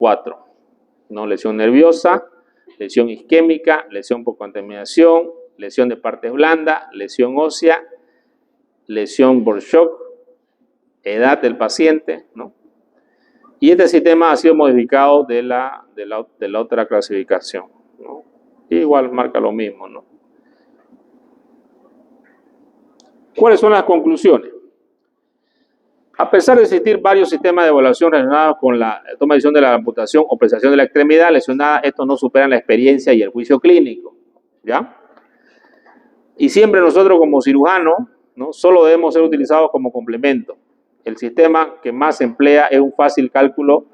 4, ¿no? Lesión nerviosa, lesión isquémica, lesión por contaminación, lesión de partes blandas, lesión ósea, lesión por shock, edad del paciente, ¿no? Y este sistema ha sido modificado de la otra clasificación, ¿no? Igual marca lo mismo, ¿no? ¿Cuáles son las conclusiones? A pesar de existir varios sistemas de evaluación relacionados con la toma de decisión de la amputación o prestación de la extremidad lesionada, estos no superan la experiencia y el juicio clínico, ¿ya? Y siempre nosotros como cirujanos, ¿no? Solo debemos ser utilizados como complemento. El sistema que más se emplea es un fácil cálculo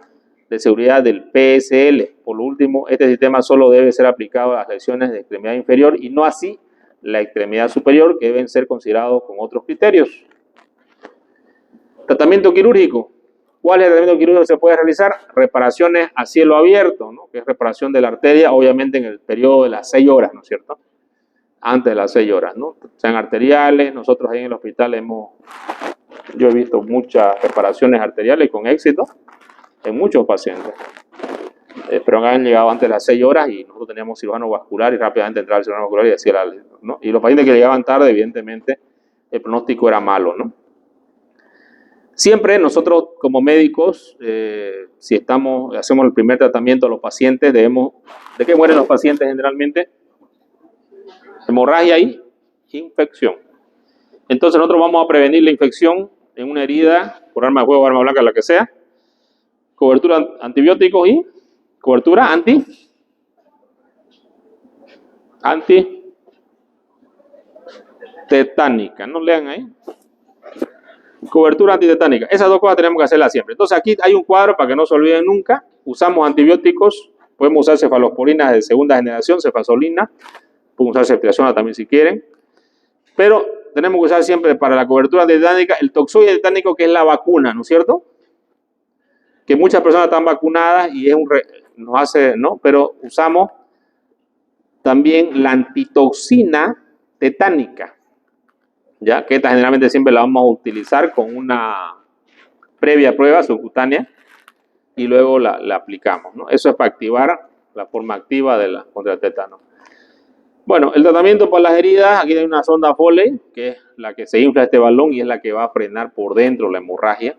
de seguridad del PSL. Por lo último, este sistema solo debe ser aplicado a las lesiones de extremidad inferior y no así la extremidad superior, que deben ser considerados con otros criterios. Tratamiento quirúrgico. ¿Cuál es el tratamiento quirúrgico que se puede realizar? Reparaciones a cielo abierto, ¿no? Que es reparación de la arteria, obviamente en el periodo de las 6 horas, ¿no es cierto? Antes de las 6 horas, ¿no? Sean arteriales. Nosotros ahí en el hospital yo he visto muchas reparaciones arteriales con éxito en muchos pacientes. Pero han llegado antes de las 6 horas y nosotros teníamos cirujano vascular y rápidamente entraba el cirujano vascular y decía, ¿no? Y los pacientes que llegaban tarde, evidentemente, el pronóstico era malo, ¿no? Siempre nosotros como médicos, si hacemos el primer tratamiento a los pacientes, ¿de qué mueren los pacientes generalmente? Hemorragia y infección. Entonces nosotros vamos a prevenir la infección en una herida por arma de fuego, arma blanca, la que sea. Cobertura antibióticos y cobertura antitetánica. No lean ahí. Cobertura antitetánica. Esas dos cosas tenemos que hacerlas siempre. Entonces aquí hay un cuadro para que no se olviden nunca. Usamos antibióticos. Podemos usar cefalosporinas de segunda generación, cefazolina. Podemos usar ceftriaxona también si quieren. Pero tenemos que usar siempre para la cobertura antitetánica el toxoide tetánico, que es la vacuna, ¿no es cierto? Que muchas personas están vacunadas y nos hace, ¿no? Pero usamos también la antitoxina tetánica, ya que esta generalmente siempre la vamos a utilizar con una previa prueba subcutánea y luego la aplicamos, ¿no? Eso es para activar la forma activa contra el tétano. Bueno, el tratamiento para las heridas, aquí hay una sonda Foley, que es la que se infla este balón y es la que va a frenar por dentro la hemorragia.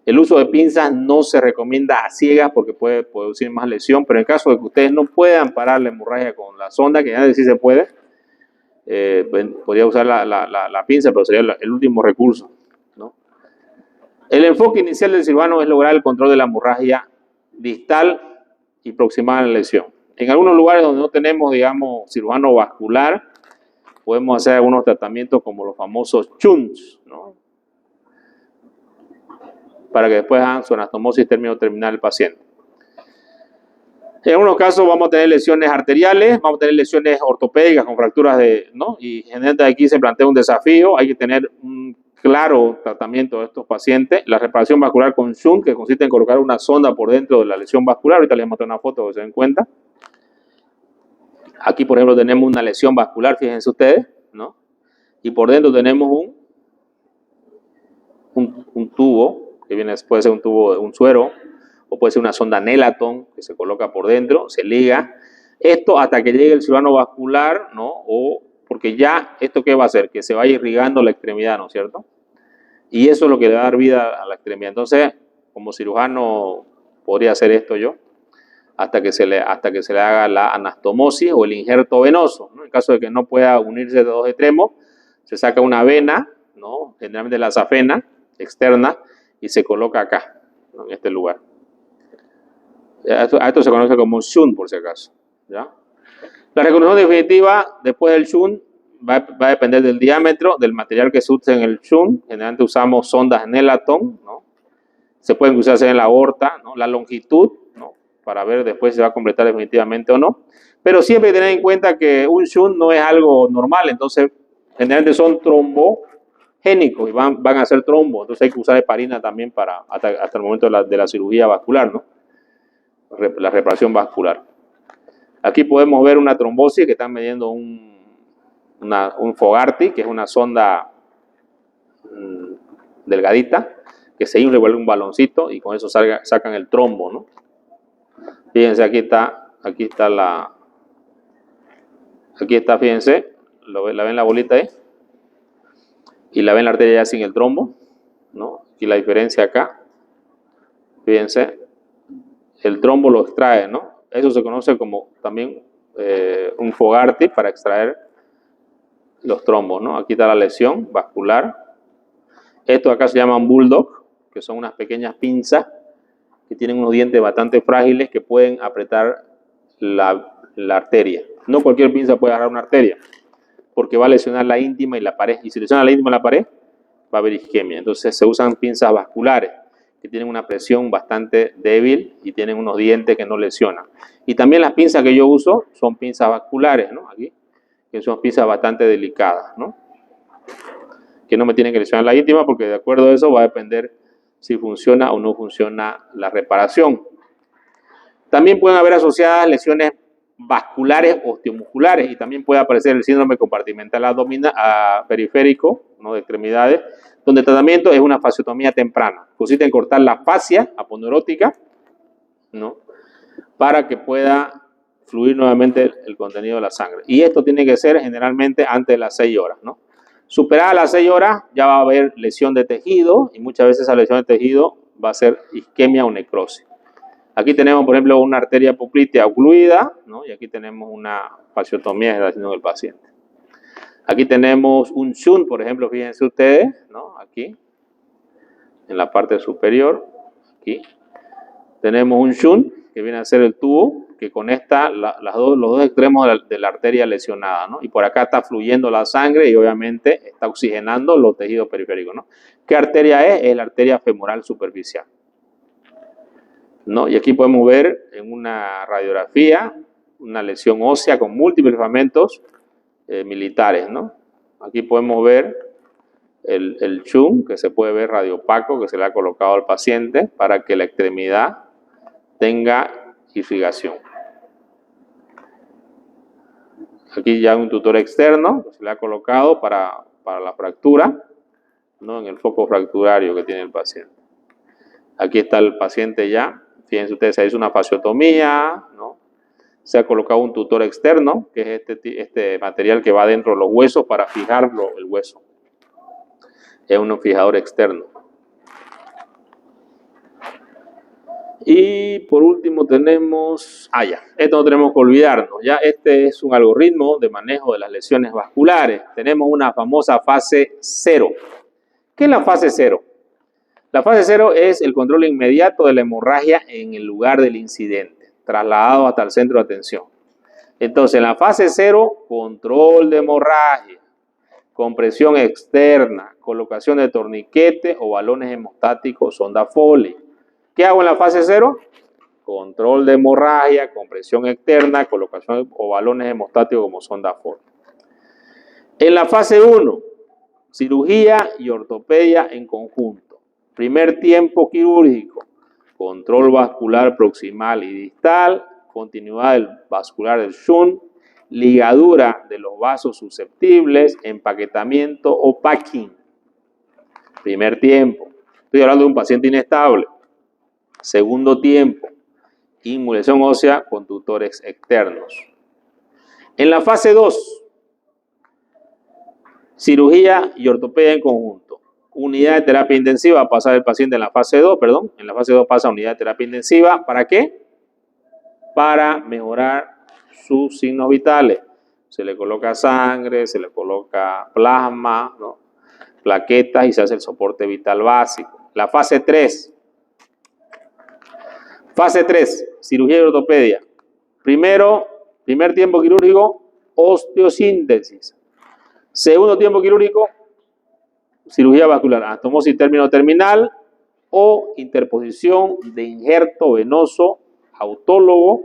El uso de pinzas no se recomienda a ciegas porque puede producir más lesión, pero en caso de que ustedes no puedan parar la hemorragia con la sonda, que ya sí se puede, podría usar la pinza, pero sería el último recurso, ¿no? El enfoque inicial del cirujano es lograr el control de la hemorragia distal y proximal a la lesión. En algunos lugares donde no tenemos, digamos, cirujano vascular, podemos hacer algunos tratamientos como los famosos shunts, ¿no? Para que después hagan su anastomosis término-terminal del paciente. En algunos casos vamos a tener lesiones arteriales, vamos a tener lesiones ortopédicas con fracturas ¿no? Y generalmente aquí se plantea un desafío, hay que tener un claro tratamiento de estos pacientes. La reparación vascular con shunt, que consiste en colocar una sonda por dentro de la lesión vascular, ahorita les voy a mostrar una foto para que se den cuenta. Aquí, por ejemplo, tenemos una lesión vascular, fíjense ustedes, ¿no? Y por dentro tenemos un tubo, que puede ser un tubo de un suero, o puede ser una sonda Nelaton que se coloca por dentro, se liga. Esto hasta que llegue el cirujano vascular, ¿no? Porque ya, ¿esto qué va a hacer? Que se vaya irrigando la extremidad, ¿no es cierto? Y eso es lo que le va a dar vida a la extremidad. Entonces, como cirujano, podría hacer esto yo, hasta que se le haga la anastomosis o el injerto venoso, ¿no? En caso de que no pueda unirse de dos extremos, se saca una vena, ¿no? Generalmente la safena externa, y se coloca acá, ¿no? En este lugar. A esto se conoce como un shunt, por si acaso, ¿ya? La reconstrucción definitiva después del shunt va a depender del diámetro, del material que se use en el shunt. Generalmente usamos sondas Nelaton, ¿no? Se pueden usarse en la aorta, ¿no? La longitud, ¿no? Para ver después si se va a completar definitivamente o no. Pero siempre hay que tener en cuenta que un shunt no es algo normal, entonces generalmente son trombogénicos y van a hacer trombo, entonces hay que usar heparina también hasta el momento de la cirugía vascular, ¿no? La reparación vascular. Aquí podemos ver una trombosis que están midiendo un Fogarty, que es una sonda delgadita, que se infla igual un baloncito y con eso sacan el trombo, ¿no? Fíjense, aquí está, fíjense, la ven la bolita ahí, y la ven la arteria ya sin el trombo, ¿no? Y la diferencia acá, fíjense, el trombo lo extrae, ¿no? Eso se conoce como también un Fogarty para extraer los trombos, ¿no? Aquí está la lesión vascular. Estos acá se llaman bulldog, que son unas pequeñas pinzas que tienen unos dientes bastante frágiles que pueden apretar la arteria. No cualquier pinza puede agarrar una arteria, porque va a lesionar la íntima y la pared. Y si lesiona la íntima y la pared, va a haber isquemia. Entonces se usan pinzas vasculares, que tienen una presión bastante débil y tienen unos dientes que no lesionan. Y también las pinzas que yo uso son pinzas vasculares, ¿no? Aquí, que son pinzas bastante delicadas, ¿no? Que no me tienen que lesionar la íntima, porque de acuerdo a eso va a depender si funciona o no funciona la reparación. También pueden haber asociadas lesiones vasculares osteomusculares y también puede aparecer el síndrome compartimental periférico, ¿no? De extremidades, donde el tratamiento es una fasciotomía temprana. Consiste en cortar la fascia aponeurótica, ¿no? Para que pueda fluir nuevamente el contenido de la sangre. Y esto tiene que ser generalmente antes de las 6 horas, ¿no? Superadas las 6 horas ya va a haber lesión de tejido y muchas veces esa lesión de tejido va a ser isquemia o necrosis. Aquí tenemos, por ejemplo, una arteria poplitea ocluida, ¿no? Y aquí tenemos una fasciotomía que está haciendo el paciente. Aquí tenemos un shunt, por ejemplo, fíjense ustedes, ¿no? Aquí, en la parte superior, aquí. Tenemos un shunt, que viene a ser el tubo que conecta los dos extremos de la arteria lesionada, ¿no? Y por acá está fluyendo la sangre y obviamente está oxigenando los tejidos periféricos, ¿no? ¿Qué arteria es? Es la arteria femoral superficial, ¿no? Y aquí podemos ver en una radiografía una lesión ósea con múltiples fragmentos militares, ¿no? Aquí podemos ver el shunt que se puede ver radiopaco que se le ha colocado al paciente para que la extremidad tenga irrigación. Aquí ya un tutor externo que se le ha colocado para la fractura, ¿no? En el foco fracturario que tiene el paciente. Aquí está el paciente ya. Fíjense ustedes, se hizo una fasciotomía, ¿no? Se ha colocado un tutor externo, que es este material que va dentro de los huesos para fijarlo el hueso. Es un fijador externo. Y por último tenemos, esto no tenemos que olvidarnos, ya este es un algoritmo de manejo de las lesiones vasculares. Tenemos una famosa fase 0. ¿Qué es la fase 0? La fase 0 es el control inmediato de la hemorragia en el lugar del incidente, trasladado hasta el centro de atención. Entonces, en la fase 0, control de hemorragia, compresión externa, colocación de torniquete o balones hemostáticos, sonda Foley. ¿Qué hago en la fase 0? Control de hemorragia, compresión externa, colocación o balones hemostáticos como sonda Foley. En la fase 1, cirugía y ortopedia en conjunto. Primer tiempo quirúrgico, control vascular proximal y distal, continuidad vascular del shunt, ligadura de los vasos susceptibles, empaquetamiento o packing. Primer tiempo. Estoy hablando de un paciente inestable. Segundo tiempo, inmunización ósea con tutores externos. En la fase 2, cirugía y ortopedia en conjunto. Unidad de terapia intensiva, va a pasar el paciente en la fase 2, en la fase 2 pasa a unidad de terapia intensiva. ¿Para qué? Para mejorar sus signos vitales. Se le coloca sangre, se le coloca plasma, ¿no? Plaquetas y se hace el soporte vital básico. La fase 3. Fase 3, cirugía y ortopedia. Primer tiempo quirúrgico, osteosíntesis. Segundo tiempo quirúrgico, cirugía vascular, anastomosis término terminal o interposición de injerto venoso autólogo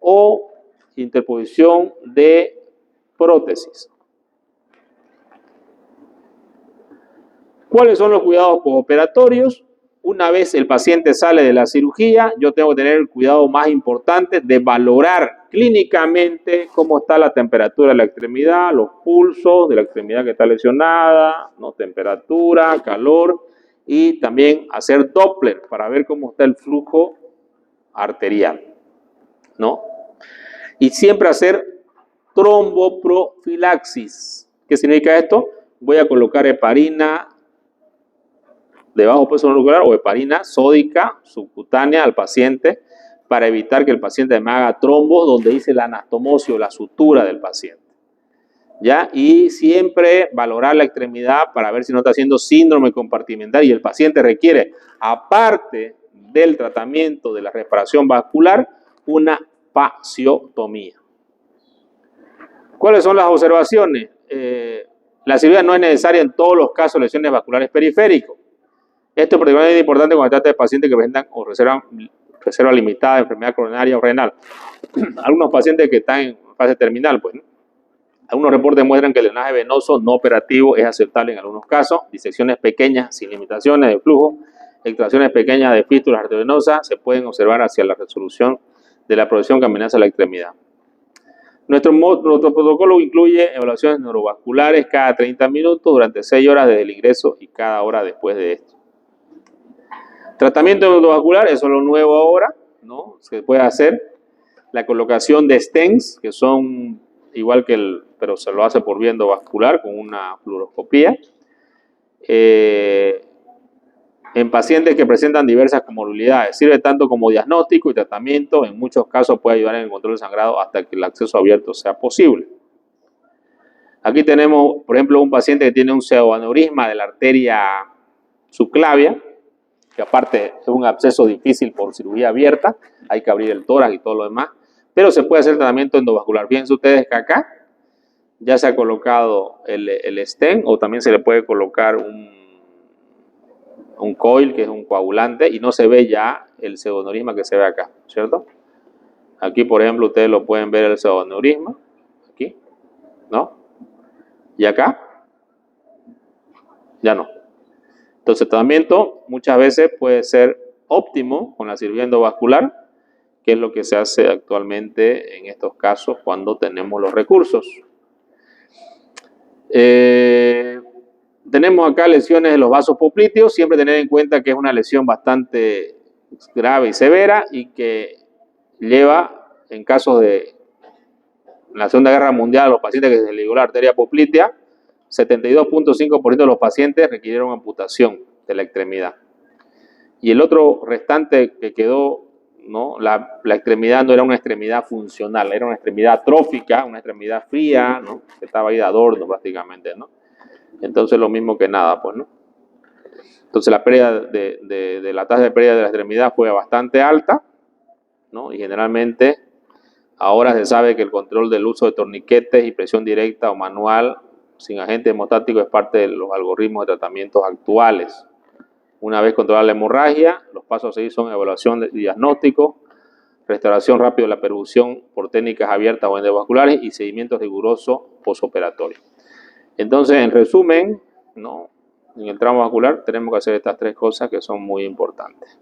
o interposición de prótesis. ¿Cuáles son los cuidados postoperatorios? Una vez el paciente sale de la cirugía, yo tengo que tener el cuidado más importante de valorar clínicamente cómo está la temperatura de la extremidad, los pulsos de la extremidad que está lesionada, ¿no? Temperatura, calor, y también hacer Doppler para ver cómo está el flujo arterial. ¿no? Y siempre hacer tromboprofilaxis. ¿Qué significa esto? Voy a colocar heparina de bajo peso molecular o heparina sódica subcutánea al paciente para evitar que el paciente me haga trombos donde dice la anastomosis o la sutura del paciente. ¿Ya? Y siempre valorar la extremidad para ver si no está haciendo síndrome compartimental y el paciente requiere, aparte del tratamiento de la reparación vascular, una fasciotomía. ¿Cuáles son las observaciones? La cirugía no es necesaria en todos los casos de lesiones vasculares periféricos. Esto es particularmente importante cuando se trata de pacientes que presentan o reserva limitada de enfermedad coronaria o renal. Algunos pacientes que están en fase terminal, pues, ¿no? Algunos reportes muestran que el drenaje venoso no operativo es aceptable en algunos casos. Disecciones pequeñas sin limitaciones de flujo, extracciones pequeñas de fístulas arteriovenosas se pueden observar hacia la resolución de la progresión que amenaza la extremidad. Nuestro protocolo incluye evaluaciones neurovasculares cada 30 minutos durante 6 horas desde el ingreso y cada hora después de esto. Tratamiento neurovascular, eso es lo nuevo ahora, ¿no? Se puede hacer la colocación de stents, que son igual que pero se lo hace por vía endovascular con una fluoroscopía. En pacientes que presentan diversas comorbilidades. Sirve tanto como diagnóstico y tratamiento. En muchos casos puede ayudar en el control del sangrado hasta que el acceso abierto sea posible. Aquí tenemos, por ejemplo, un paciente que tiene un pseudoaneurisma de la arteria subclavia, que aparte es un absceso difícil por cirugía abierta, hay que abrir el tórax y todo lo demás, pero se puede hacer tratamiento endovascular. Fíjense ustedes que acá ya se ha colocado el stent, o también se le puede colocar un coil, que es un coagulante, y no se ve ya el pseudoaneurisma que se ve acá, ¿cierto? Aquí, por ejemplo, ustedes lo pueden ver el pseudoaneurisma, aquí, ¿no? Y acá, ya no. Entonces, el tratamiento muchas veces puede ser óptimo con la cirugía endovascular, que es lo que se hace actualmente en estos casos cuando tenemos los recursos. Tenemos acá lesiones de los vasos popliteos, siempre tener en cuenta que es una lesión bastante grave y severa y que lleva, en casos de la Segunda Guerra Mundial, los pacientes que se les ligó la arteria poplitea, 72.5% de los pacientes requirieron amputación de la extremidad. Y el otro restante que quedó, ¿no? La extremidad no era una extremidad funcional, era una extremidad atrófica, una extremidad fría, ¿no? Que estaba ahí de adorno prácticamente, ¿no? Entonces lo mismo que nada, pues, ¿no? Entonces la pérdida de la tasa de pérdida de la extremidad fue bastante alta, ¿no? Y generalmente ahora se sabe que el control del uso de torniquetes y presión directa o manual sin agente hemostático es parte de los algoritmos de tratamientos actuales. Una vez controlada la hemorragia, los pasos a seguir son evaluación y diagnóstico, restauración rápida de la perfusión por técnicas abiertas o endovasculares y seguimiento riguroso postoperatorio. Entonces, en resumen, ¿no? En el trauma vascular tenemos que hacer estas 3 cosas que son muy importantes.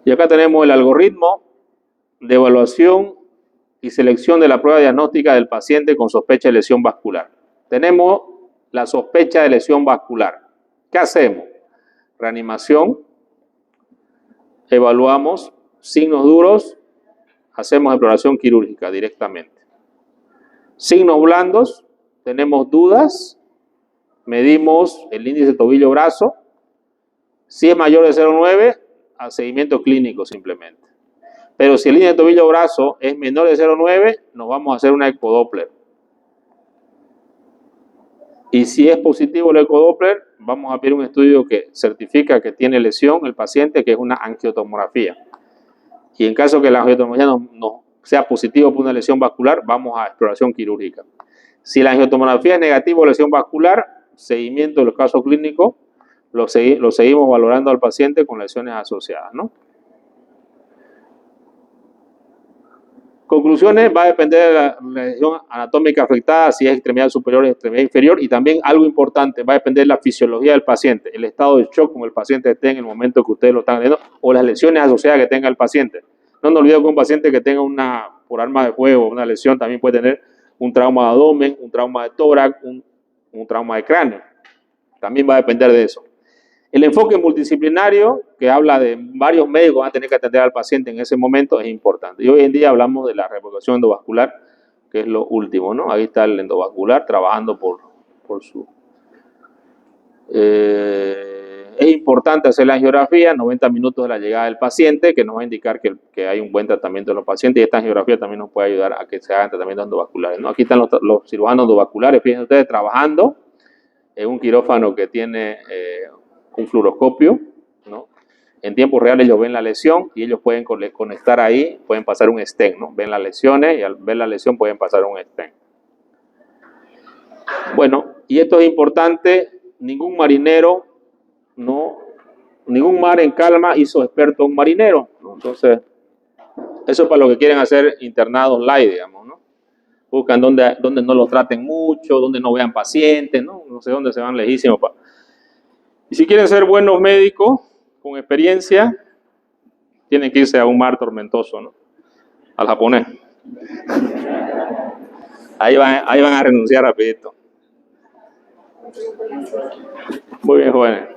Y acá tenemos el algoritmo de evaluación y selección de la prueba diagnóstica del paciente con sospecha de lesión vascular. Tenemos la sospecha de lesión vascular. ¿Qué hacemos? Reanimación, evaluamos signos duros, hacemos exploración quirúrgica directamente. Signos blandos, tenemos dudas, medimos el índice tobillo-brazo. Si es mayor de 0,9, a seguimiento clínico simplemente. Pero si el índice tobillo-brazo es menor de 0,9, nos vamos a hacer una ecodoppler. Y si es positivo el ecodoppler, vamos a pedir un estudio que certifica que tiene lesión el paciente, que es una angiotomografía. Y en caso que la angiotomografía no sea positivo por una lesión vascular, vamos a exploración quirúrgica. Si la angiotomografía es negativo o lesión vascular, seguimiento de los casos clínicos, lo seguimos valorando al paciente con lesiones asociadas, ¿no? Conclusiones, va a depender de la lesión anatómica afectada, si es extremidad superior o extremidad inferior, y también algo importante, va a depender de la fisiología del paciente, el estado de shock como el paciente esté en el momento que ustedes lo están viendo, o las lesiones asociadas que tenga el paciente. No nos olvidemos que un paciente que tenga por arma de fuego, una lesión, también puede tener un trauma de abdomen, un trauma de tórax, un trauma de cráneo. También va a depender de eso. El enfoque multidisciplinario, que habla de varios médicos van a tener que atender al paciente en ese momento, es importante. Y hoy en día hablamos de la revocación endovascular, que es lo último, ¿no? Ahí está el endovascular trabajando por su... es importante hacer la angiografía, 90 minutos de la llegada del paciente, que nos va a indicar que hay un buen tratamiento de los pacientes, y esta angiografía también nos puede ayudar a que se hagan tratamientos endovasculares, ¿no? Aquí están los cirujanos endovasculares, fíjense ustedes, trabajando en un quirófano que tiene un fluoroscopio, ¿no? En tiempo real ellos ven la lesión y ellos pueden conectar ahí, pueden pasar un stent, ¿no? Ven las lesiones y al ver la lesión pueden pasar un stent. Bueno, y esto es importante, ningún marinero, ¿no? Ningún mar en calma hizo experto a un marinero, ¿no? Entonces, eso es para los que quieren hacer internados light, digamos, ¿no? Buscan donde no los traten mucho, donde no vean pacientes, ¿no? No sé dónde se van lejísimos. Y si quieren ser buenos médicos, con experiencia, tienen que irse a un mar tormentoso, ¿no? Al japonés. Ahí van a renunciar rapidito. Muy bien, jóvenes.